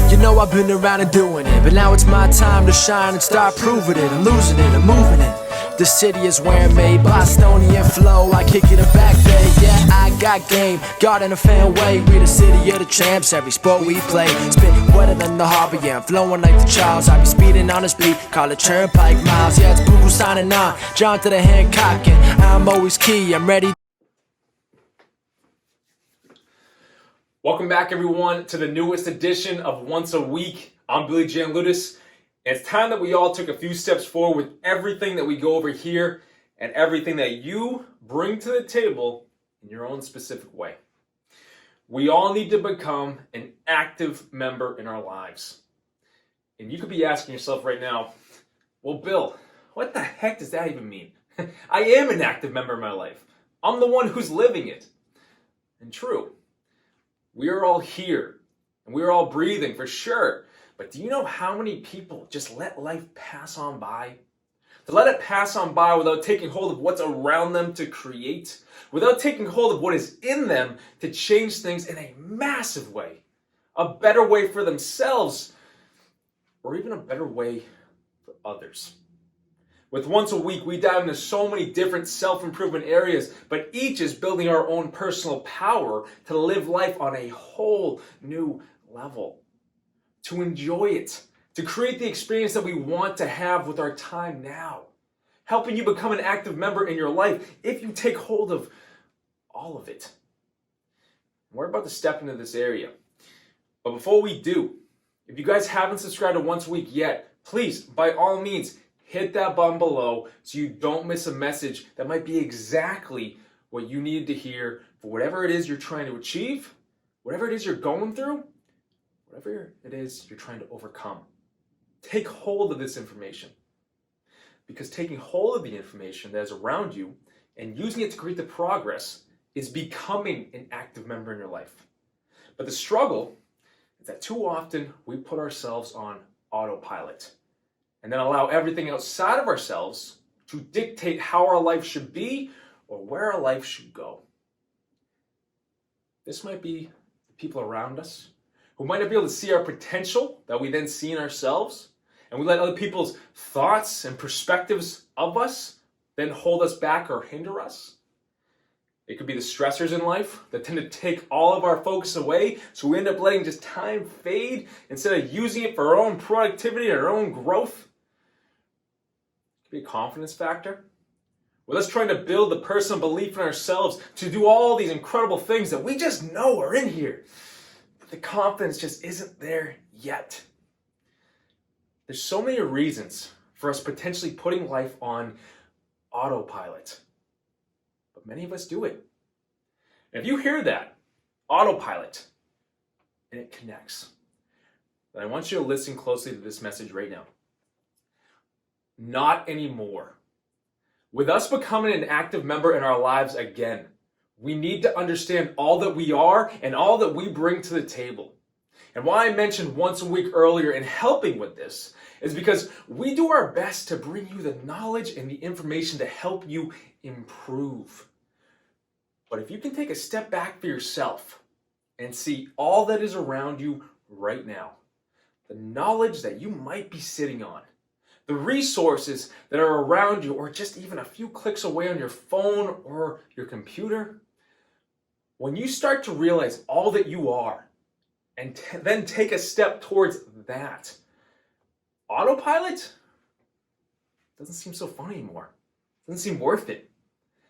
You know I've been around and doing it, but now it's my time to shine and start proving it. I'm losing it, I'm moving it. The city is where I'm made, Bostonian flow, I kick it a back day. Yeah, I got game, got in a fan way. We the city of the champs, every sport we play. Spit wetter than the harbor, yeah, I'm flowing like the Charles. I be speeding on this beat, call it Turnpike Miles. Yeah, it's Buku signing on, John to the Hancock, and I'm always key, I'm ready. Welcome back, everyone, to the newest edition of Once a Week. I'm Billy Jan Ludis. It's time that we all took a few steps forward with everything that we go over here and everything that you bring to the table in your own specific way. We all need to become an active member in our lives. And you could be asking yourself right now, well, Bill, what the heck does that even mean? I am an active member in my life. I'm the one who's living it. And true. We are all here, and we are all breathing for sure. But do you know how many people just let life pass on by? To let it pass on by without taking hold of what's around them to create, without taking hold of what is in them to change things in a massive way, a better way for themselves, or even a better way for others. With Once a Week, we dive into so many different self-improvement areas, but each is building our own personal power to live life on a whole new level, to enjoy it, to create the experience that we want to have with our time now, helping you become an active member in your life if you take hold of all of it. We're about to step into this area. But before we do, if you guys haven't subscribed to Once a Week yet, please, by all means, hit that button below so you don't miss a message that might be exactly what you needed to hear for whatever it is you're trying to achieve, whatever it is you're going through, whatever it is you're trying to overcome. Take hold of this information. Because taking hold of the information that is around you and using it to create the progress is becoming an active member in your life. But the struggle is that too often we put ourselves on autopilot and then allow everything outside of ourselves to dictate how our life should be or where our life should go. This might be the people around us who might not be able to see our potential that we then see in ourselves, and we let other people's thoughts and perspectives of us then hold us back or hinder us. It could be the stressors in life that tend to take all of our focus away, so we end up letting just time fade instead of using it for our own productivity and our own growth. It could be a confidence factor, with us trying to build the personal belief in ourselves to do all these incredible things that we just know are in here, but the confidence just isn't there yet. There's so many reasons for us potentially putting life on autopilot. But many of us do it. And if you hear that, autopilot, and it connects, then I want you to listen closely to this message right now. Not anymore. With us becoming an active member in our lives again, we need to understand all that we are and all that we bring to the table. And why I mentioned Once a Week earlier in helping with this is because we do our best to bring you the knowledge and the information to help you improve. But if you can take a step back for yourself and see all that is around you right now, the knowledge that you might be sitting on, the resources that are around you, or just even a few clicks away on your phone or your computer, when you start to realize all that you are and then take a step towards that, autopilot doesn't seem so fun anymore. Doesn't seem worth it.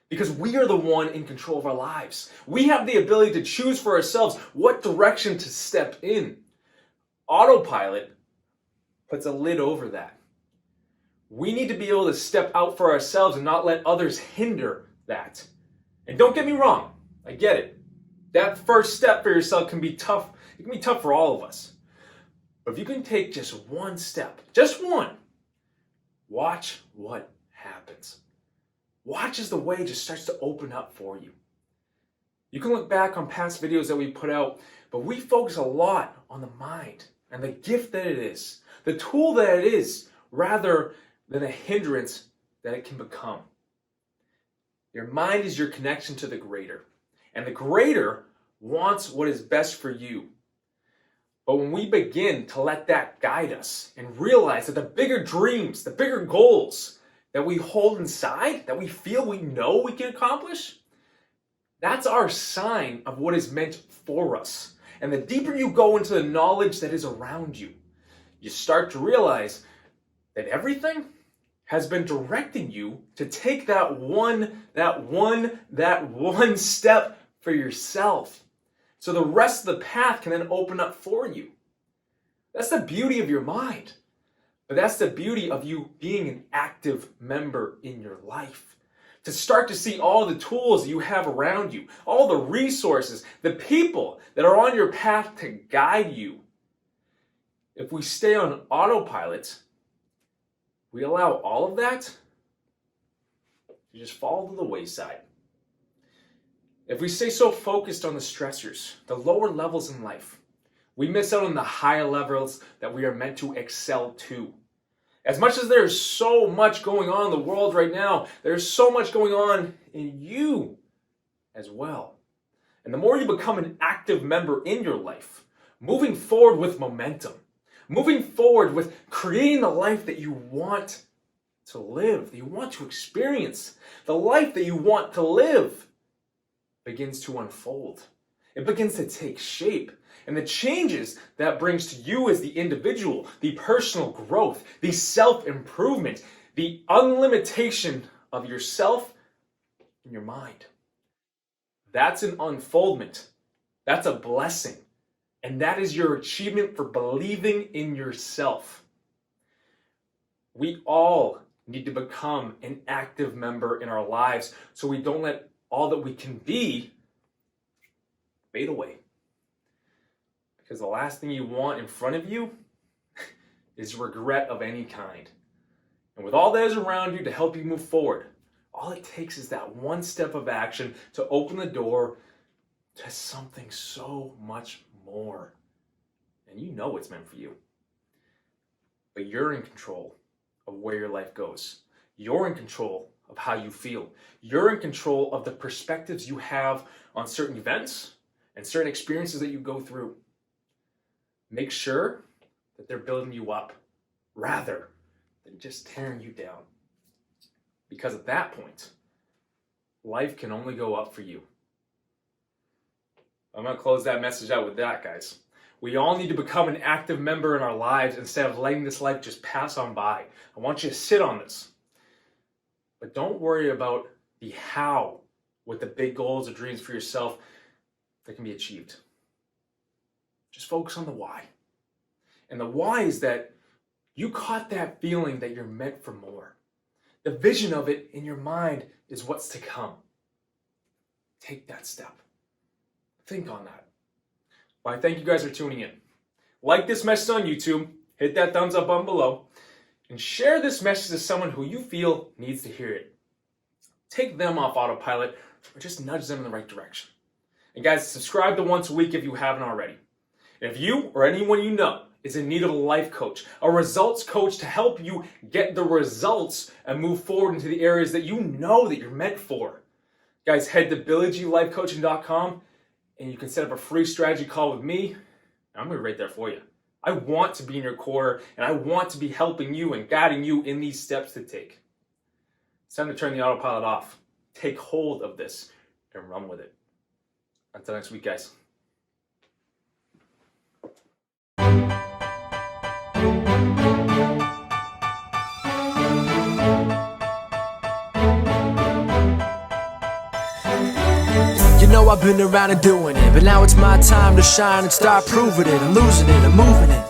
Because we are the one in control of our lives. We have the ability to choose for ourselves what direction to step in. Autopilot puts a lid over that. We need to be able to step out for ourselves and not let others hinder that. And don't get me wrong, I get it. That first step for yourself can be tough. It can be tough for all of us. But if you can take just one step, just one, watch what happens. Watch as the way just starts to open up for you. You can look back on past videos that we put out, but we focus a lot on the mind and the gift that it is, the tool that it is, rather than a hindrance that it can become. Your mind is your connection to the greater, and the greater wants what is best for you. But when we begin to let that guide us and realize that the bigger dreams, the bigger goals that we hold inside, that we feel we know we can accomplish, that's our sign of what is meant for us. And the deeper you go into the knowledge that is around you, you start to realize that everything has been directing you to take that one step for yourself. So the rest of the path can then open up for you. That's the beauty of your mind. But that's the beauty of you being an active member in your life. To start to see all the tools you have around you, all the resources, the people that are on your path to guide you. If we stay on autopilot, we allow all of that to just fall to the wayside. If we stay so focused on the stressors, the lower levels in life, we miss out on the higher levels that we are meant to excel to. As much as there's so much going on in the world right now, there's so much going on in you as well. And the more you become an active member in your life, moving forward with momentum, moving forward with creating the life that you want to live, that you want to experience, the life that you want to live, begins to unfold. It begins to take shape. And the changes that brings to you as the individual, the personal growth, the self-improvement, the unlimitation of yourself and your mind. That's an unfoldment. That's a blessing. And that is your achievement for believing in yourself. We all need to become an active member in our lives so we don't let all that we can be fade away. Because the last thing you want in front of you is regret of any kind. And with all that is around you to help you move forward, all it takes is that one step of action to open the door to something so much more. And you know it's meant for you. But you're in control of where your life goes. You're in control of how you feel. You're in control of the perspectives you have on certain events and certain experiences that you go through. Make sure that they're building you up rather than just tearing you down. Because at that point, life can only go up for you. I'm going to close that message out with that, guys. We all need to become an active member in our lives instead of letting this life just pass on by. I want you to sit on this. But don't worry about the how with the big goals or dreams for yourself that can be achieved. Just focus on the why. And the why is that you caught that feeling that you're meant for more. The vision of it in your mind is what's to come. Take that step. Think on that. Well, I thank you guys for tuning in. Like this message on YouTube, hit that thumbs up button below, and share this message to someone who you feel needs to hear it. Take them off autopilot or just nudge them in the right direction. And guys, subscribe to Once a Week if you haven't already. And if you or anyone you know is in need of a life coach, a results coach to help you get the results and move forward into the areas that you know that you're meant for, guys, head to BillyGLifeCoaching.com and you can set up a free strategy call with me. I'm going to be right there for you. I want to be in your corner and I want to be helping you and guiding you in these steps to take. It's time to turn the autopilot off. Take hold of this and run with it. Until next week, guys. You know I've been around and doing it, but now it's my time to shine and start proving it. I'm losing it, I'm moving it.